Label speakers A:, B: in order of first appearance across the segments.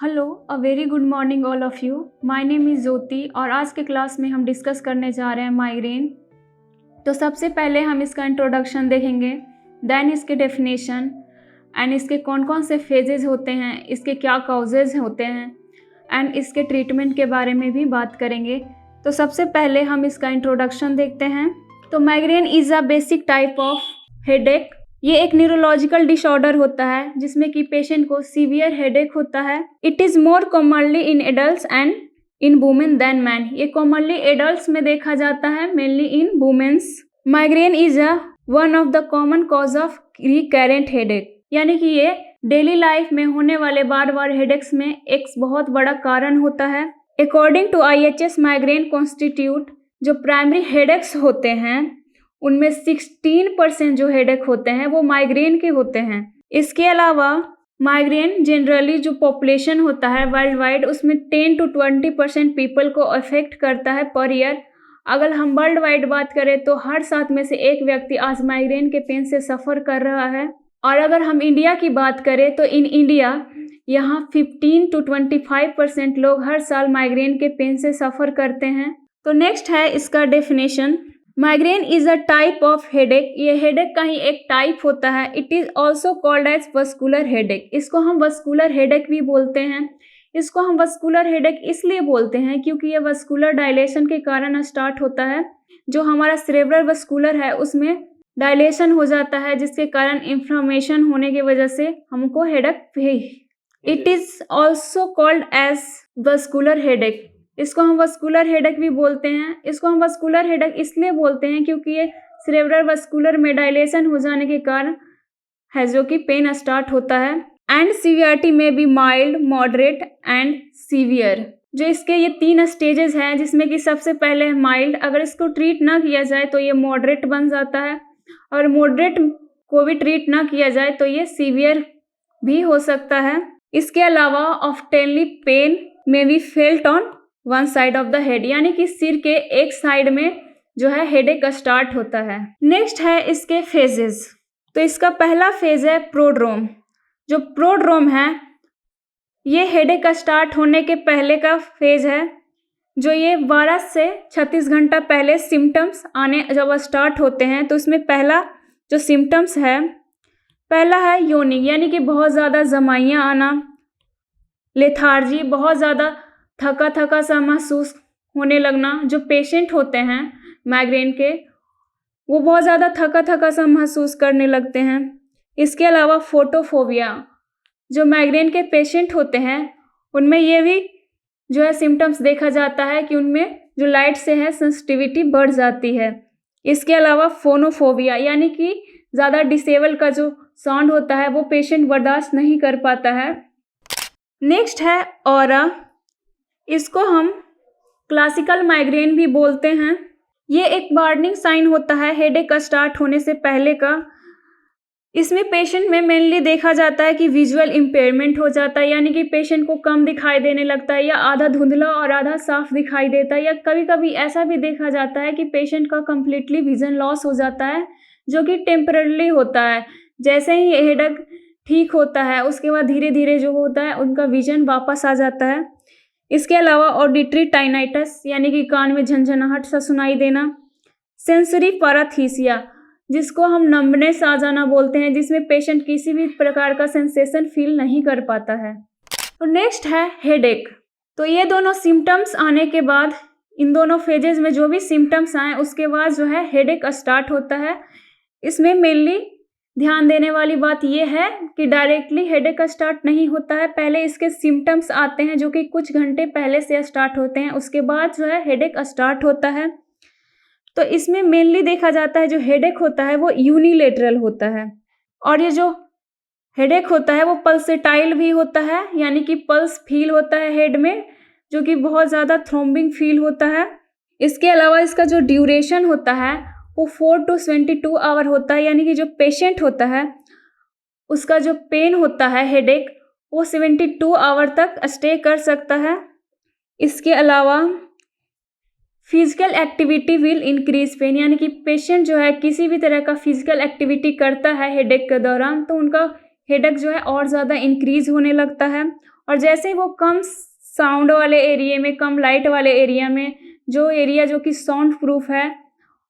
A: Hello, a very good morning all of you. My name is Jyoti और आज के class में हम डिस्कस करने जा रहे हैं माइग्रेन। तो सबसे पहले हम इसका इंट्रोडक्शन देखेंगे, देन इसके डेफिनेशन एंड इसके कौन कौन से फेजेस होते हैं, इसके क्या काउजेज़ होते हैं एंड इसके ट्रीटमेंट के बारे में भी बात करेंगे। तो सबसे पहले हम इसका इंट्रोडक्शन देखते हैं। तो migraine is a basic type of headache. ये एक न्यूरोलॉजिकल डिसऑर्डर होता है जिसमें कि पेशेंट को सीवियर हेडेक होता है। It is more commonly in adults and in women than man. ये कॉमनली एडल्ट्स में देखा जाता है, mainly in womens. Migraine is a one of the common cause of recurrent headache, यानी कि ये डेली लाइफ में होने वाले बार बार हेडेक्स में एक बहुत बड़ा कारण होता है। According to IHS, migraine constitute जो प्राइमरी हेडेक्स होते हैं उनमें 16% जो हेडेक होते हैं वो माइग्रेन के होते हैं। इसके अलावा माइग्रेन जनरली जो पॉपुलेशन होता है वर्ल्ड वाइड उसमें 10 to 20% पीपल को अफेक्ट करता है पर ईयर। अगर हम वर्ल्ड वाइड बात करें तो हर 7 में से एक व्यक्ति आज माइग्रेन के पेन से सफ़र कर रहा है। और अगर हम इंडिया की बात करें तो इन इंडिया यहाँ 15 to 25% लोग हर साल माइग्रेन के पेन से सफ़र करते हैं। तो नेक्स्ट है इसका definition. Migraine is a type of headache. ये हेडेक का ही एक टाइप होता है। It is also called as vascular headache. इसको हम वस्कुलर हेडेक भी बोलते हैं। इसको हम वस्कुलर हेडेक इसलिए बोलते हैं क्योंकि ये वस्कुलर डायलेशन के कारण स्टार्ट होता है। जो हमारा सेरेब्रल वस्कुलर है उसमें डायलेशन हो जाता है जिसके कारण इन्फ्लेमेशन होने की वजह से हमको headache. It is also called as vascular headache. इसको हम वस्कुलर हेडेक भी बोलते हैं। इसको हम वस्कुलर हेडेक इसलिए बोलते हैं क्योंकि ये सेरेब्रल वस्कुलर में डायलेशन हो जाने के कारण है जो कि पेन स्टार्ट होता है। एंड सीवियरिटी में भी माइल्ड, मॉडरेट एंड सीवियर। जो इसके ये 3 स्टेजेस हैं जिसमें कि सबसे पहले है माइल्ड। अगर इसको ट्रीट ना किया जाए तो ये मॉडरेट बन जाता है और मॉडरेट को भी ट्रीट ना किया जाए तो ये सीवियर भी हो सकता है। इसके अलावा ऑफ्टेनली पेन में be felt on one side of the head, यानी कि सिर के एक साइड में जो है हेडेक स्टार्ट होता है। नेक्स्ट है इसके फेजेस। तो इसका पहला फेज है प्रोड्रोम। जो प्रोड्रोम है ये हेडेक स्टार्ट होने के पहले का फेज है। जो ये 12 से 36 घंटा पहले सिम्टम्स आने जब स्टार्ट होते हैं तो उसमें पहला जो सिम्टम्स है पहला है योनिंग, यानी कि बहुत ज़्यादा जमाइयाँ आना, लेथार्जी, बहुत ज़्यादा थका थका सा महसूस होने लगना। जो पेशेंट होते हैं माइग्रेन के वो बहुत ज़्यादा थका थका सा महसूस करने लगते हैं। इसके अलावा फोटोफोबिया, जो माइग्रेन के पेशेंट होते हैं उनमें ये भी जो है सिम्टम्स देखा जाता है कि उनमें जो लाइट से है सेंसिटिविटी बढ़ जाती है। इसके अलावा फोनोफोबिया, यानी कि ज़्यादा डिसेबल का जो साउंड होता है वो पेशेंट बर्दाश्त नहीं कर पाता है। नेक्स्ट है ऑरा। इसको हम क्लासिकल माइग्रेन भी बोलते हैं। ये एक वार्निंग साइन होता है हेडेक स्टार्ट होने से पहले का। इसमें पेशेंट में मेनली देखा जाता है कि विजुअल इम्पेयरमेंट हो जाता है, यानी कि पेशेंट को कम दिखाई देने लगता है या आधा धुंधला और आधा साफ दिखाई देता है, या कभी कभी ऐसा भी देखा जाता है कि पेशेंट का कम्प्लीटली विजन लॉस हो जाता है जो कि टेम्पररी होता है। जैसे ही हेडेक ठीक होता है उसके बाद धीरे धीरे जो होता है उनका विजन वापस आ जाता है। इसके अलावा ऑडिटरी टाइनाइटस, यानी कि कान में झंझनाहट सा सुनाई देना। सेंसरी पैराथीसिया, जिसको हम नंबनेस आ जाना बोलते हैं, जिसमें पेशेंट किसी भी प्रकार का सेंसेशन फील नहीं कर पाता है। तो नेक्स्ट है हेडेक। तो ये दोनों सिम्टम्स आने के बाद इन दोनों फेजेस में जो भी सिम्टम्स आए उसके बाद जो है हेडेक स्टार्ट होता है। इसमें मेनली ध्यान देने वाली बात यह है कि डायरेक्टली हेडेक स्टार्ट नहीं होता है। पहले इसके सिम्टम्स आते हैं जो कि कुछ घंटे पहले से स्टार्ट होते हैं, उसके बाद जो है हेडेक स्टार्ट होता है। तो इसमें मेनली देखा जाता है जो हेडेक होता है वो यूनिलेटरल होता है और ये जो हेडेक होता है वो पल्सेटाइल भी होता है, यानी कि पल्स फील होता है हेड में, जो कि बहुत ज़्यादा थ्रोम्बिंग फील होता है। इसके अलावा इसका जो ड्यूरेशन होता है वो 4 to 22 आवर होता है, यानी कि जो पेशेंट होता है उसका जो पेन होता है हेडेक वो 72 आवर तक स्टे कर सकता है। इसके अलावा physical activity will increase pain, यानी कि पेशेंट जो है किसी भी तरह का फिजिकल एक्टिविटी करता है हेडेक के दौरान तो उनका हेडेक जो है और ज़्यादा इंक्रीज होने लगता है। और जैसे ही वो कम साउंड वाले एरिया में, कम लाइट वाले एरिया में, जो एरिया जो कि साउंड प्रूफ है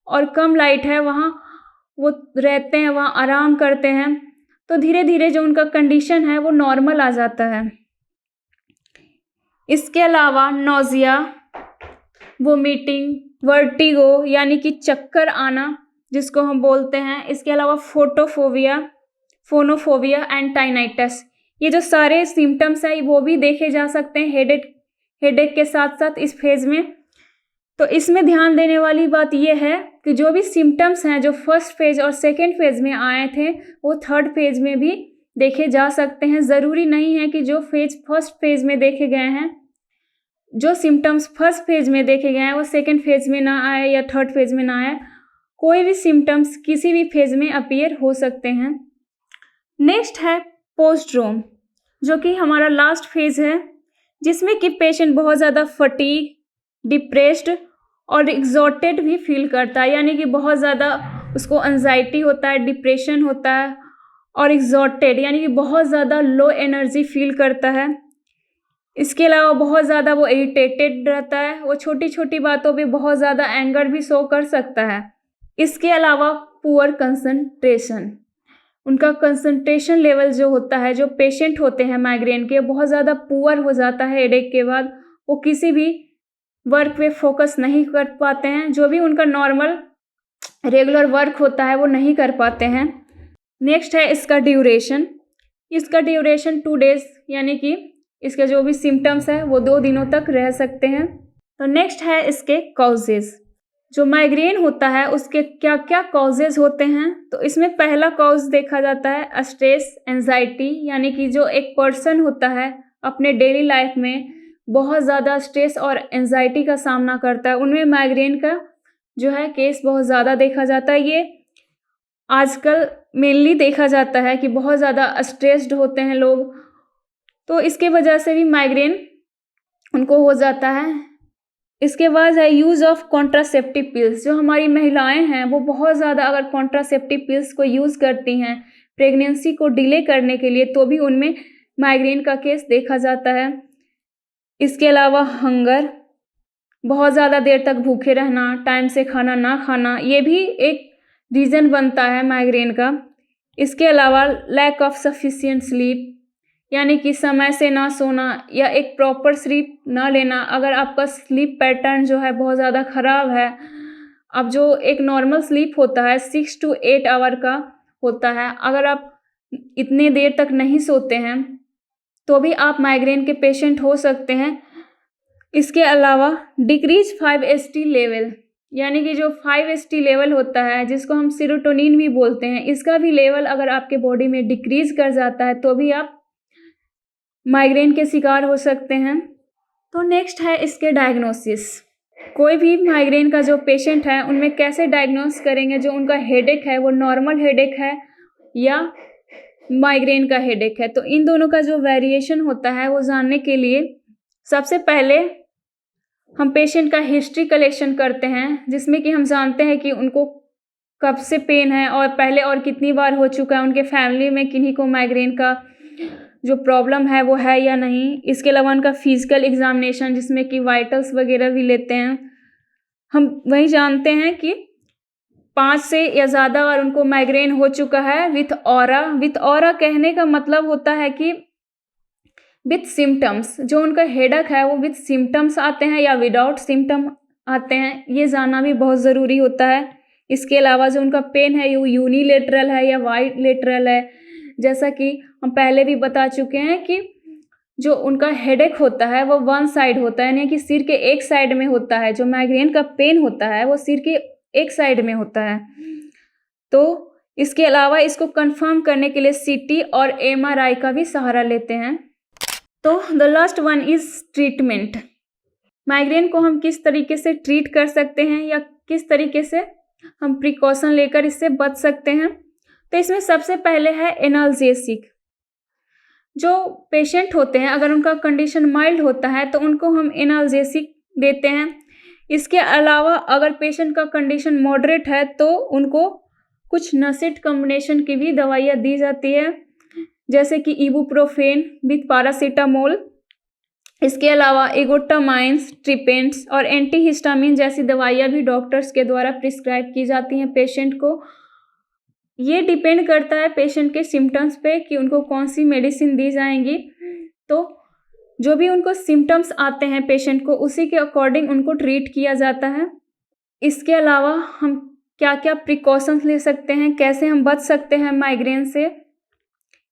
A: और कम लाइट है, वहाँ वो रहते हैं, वहाँ आराम करते हैं, तो धीरे धीरे जो उनका कंडीशन है वो नॉर्मल आ जाता है। इसके अलावा नोज़िया, वोमिटिंग, वर्टिगो यानी कि चक्कर आना जिसको हम बोलते हैं, इसके अलावा फोनोफोबिया एंड टाइनाइटस, ये जो सारे सिम्टम्स हैं वो भी देखे जा सकते हैं हेडेक के साथ साथ इस फेज़ में। तो इसमें ध्यान देने वाली बात यह है कि जो भी सिम्टम्स हैं जो फर्स्ट फेज़ और सेकेंड फेज़ में आए थे वो थर्ड फेज़ में भी देखे जा सकते हैं। ज़रूरी नहीं है कि जो फर्स्ट फेज़ में देखे गए हैं, जो सिम्टम्स फर्स्ट फेज़ में देखे गए हैं वो सेकेंड फेज़ में ना आए या थर्ड फेज़ में ना आए। कोई भी सिम्टम्स किसी भी फेज़ में अपीयर हो सकते हैं। नेक्स्ट है पोस्ट्रोम, जो कि हमारा लास्ट फेज़ है, जिसमें कि पेशेंट बहुत ज़्यादा फटीग, डिप्रेस्ड और एग्जॉटेड भी फील करता है, यानी कि बहुत ज़्यादा उसको एंजाइटी होता है, डिप्रेशन होता है और एग्जॉटेड यानी कि बहुत ज़्यादा लो एनर्जी फील करता है। इसके अलावा बहुत ज़्यादा वो इरिटेटेड रहता है, वो छोटी छोटी बातों पे बहुत ज़्यादा एंगर भी शो कर सकता है। इसके अलावा पुअर कंसंट्रेशन, उनका कंसंट्रेशन लेवल जो होता है, जो पेशेंट होते हैं माइग्रेन के, बहुत ज़्यादा पुअर हो जाता है हेडेक के बाद। वो किसी भी वर्क पे फोकस नहीं कर पाते हैं, जो भी उनका नॉर्मल रेगुलर वर्क होता है वो नहीं कर पाते हैं। नेक्स्ट है इसका ड्यूरेशन 2 डेज, यानी कि इसके जो भी सिम्टम्स है वो 2 दिनों तक रह सकते हैं। तो नेक्स्ट है इसके कॉजेज़, जो माइग्रेन होता है उसके क्या क्या कॉजेज़ होते हैं। तो इसमें पहला कॉज देखा जाता है स्ट्रेस एंजाइटी, यानी कि जो एक पर्सन होता है अपने डेली लाइफ में बहुत ज़्यादा स्ट्रेस और एंजाइटी का सामना करता है, उनमें माइग्रेन का जो है केस बहुत ज़्यादा देखा जाता है। ये आजकल मेनली देखा जाता है कि बहुत ज़्यादा स्ट्रेस्ड होते हैं लोग, तो इसके वजह से भी माइग्रेन उनको हो जाता है। इसके बाद है यूज़ ऑफ कॉन्ट्रासेप्टिव पिल्स, जो हमारी महिलाएं हैं वो बहुत ज़्यादा अगर कॉन्ट्रासेप्टिव पिल्स को यूज़ करती हैं प्रेगनेंसी को डिले करने के लिए, तो भी उनमें माइग्रेन का केस देखा जाता है। इसके अलावा हंगर, बहुत ज़्यादा देर तक भूखे रहना, टाइम से खाना ना खाना, ये भी एक रीज़न बनता है माइग्रेन का। इसके अलावा लैक ऑफ सफिशिएंट स्लीप, यानी कि समय से ना सोना या एक प्रॉपर स्लीप ना लेना। अगर आपका स्लीप पैटर्न जो है बहुत ज़्यादा ख़राब है, अब जो एक नॉर्मल स्लीप होता है 6 to 8 आवर का होता है, अगर आप इतने देर तक नहीं सोते हैं तो भी आप माइग्रेन के पेशेंट हो सकते हैं। इसके अलावा डिक्रीज 5-HT लेवल, यानी कि जो 5-HT लेवल होता है जिसको हम सेरोटोनिन भी बोलते हैं, इसका भी लेवल अगर आपके बॉडी में डिक्रीज कर जाता है तो भी आप माइग्रेन के शिकार हो सकते हैं। तो नेक्स्ट है इसके डायग्नोसिस, कोई भी माइग्रेन का जो पेशेंट है उनमें कैसे डायग्नोस करेंगे जो उनका हेडेक है वो नॉर्मल हेडेक है या माइग्रेन का हेडेक है। तो इन दोनों का जो वेरिएशन होता है वो जानने के लिए सबसे पहले हम पेशेंट का हिस्ट्री कलेक्शन करते हैं, जिसमें कि हम जानते हैं कि उनको कब से पेन है और पहले और कितनी बार हो चुका है, उनके फैमिली में किन्हीं को माइग्रेन का जो प्रॉब्लम है वो है या नहीं। इसके अलावा उनका फिजिकल एग्जामिनेशन जिसमें कि वाइटल्स वगैरह भी लेते हैं। हम वही जानते हैं कि 5 से या ज़्यादा बार उनको माइग्रेन हो चुका है विथ ऑरा कहने का मतलब होता है कि विथ सिम्टम्स, जो उनका हेडेक है वो विथ सिम्टम्स आते हैं या विदाउट सिम्टम आते हैं, ये जानना भी बहुत ज़रूरी होता है। इसके अलावा जो उनका पेन है वो यूनिलेटरल है या बाइलेटरल है, जैसा कि हम पहले भी बता चुके हैं कि जो उनका हेडेक होता है वो वन साइड होता है, यानी कि सिर के एक साइड में होता है। जो माइग्रेन का पेन होता है वो सिर के एक साइड में होता है। तो इसके अलावा इसको कंफर्म करने के लिए CT और MRI का भी सहारा लेते हैं। तो the last one is treatment, migraine को हम किस तरीके से ट्रीट कर सकते हैं या किस तरीके से हम प्रिकॉशन लेकर इससे बच सकते हैं। तो इसमें सबसे पहले है एनाल्जेसिक, जो पेशेंट होते हैं अगर उनका कंडीशन माइल्ड होता है तो उनको हम एनाल्जेसिक देते हैं। इसके अलावा अगर पेशेंट का कंडीशन मॉडरेट है तो उनको कुछ नसेट कॉम्बिनेशन की भी दवाइयाँ दी जाती है, जैसे कि इबुप्रोफेन विथ पैरासीटामोल, इसके अलावा एगोटामाइंस, ट्रिपेंट्स और एंटीहिस्टामिन जैसी दवाइयाँ भी डॉक्टर्स के द्वारा प्रिस्क्राइब की जाती हैं पेशेंट को। ये डिपेंड करता है पेशेंट के सिम्टम्स पे कि उनको कौन सी मेडिसिन दी जाएंगी। तो जो भी उनको सिम्टम्स आते हैं पेशेंट को, उसी के अकॉर्डिंग उनको ट्रीट किया जाता है। इसके अलावा हम क्या क्या प्रिकॉशंस ले सकते हैं, कैसे हम बच सकते हैं माइग्रेन से,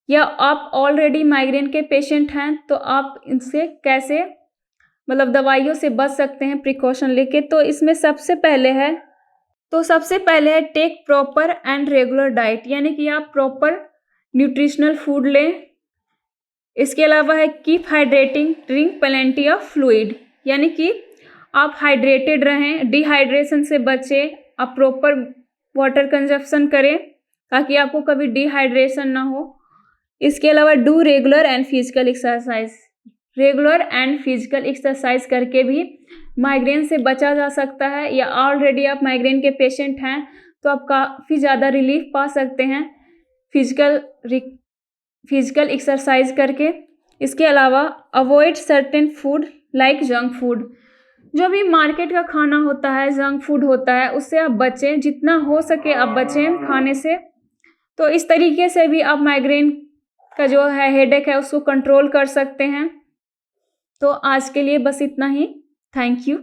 A: या आप ऑलरेडी माइग्रेन के पेशेंट हैं तो आप इनसे कैसे मतलब दवाइयों से बच सकते हैं प्रिकॉशन लेके। तो इसमें सबसे पहले है take proper and regular diet, यानी कि आप प्रॉपर न्यूट्रिशनल फूड लें। इसके अलावा है keep hydrating, drink plenty of fluid, यानी कि आप हाइड्रेटेड रहें, डिहाइड्रेशन से बचें, आप प्रॉपर वाटर कंजप्शन करें ताकि आपको कभी डिहाइड्रेशन ना हो। इसके अलावा do regular and physical exercise, regular and physical exercise करके भी माइग्रेन से बचा जा सकता है, या ऑलरेडी आप माइग्रेन के पेशेंट हैं तो आप काफ़ी ज़्यादा रिलीफ पा सकते हैं फिजिकल एक्सरसाइज करके। इसके अलावा avoid certain food like junk food, जो भी मार्केट का खाना होता है, जंक फूड होता है, उससे आप बचें, जितना हो सके आप बचें खाने से। तो इस तरीके से भी आप माइग्रेन का जो है हेडेक है उसको कंट्रोल कर सकते हैं। तो आज के लिए बस इतना ही। Thank you.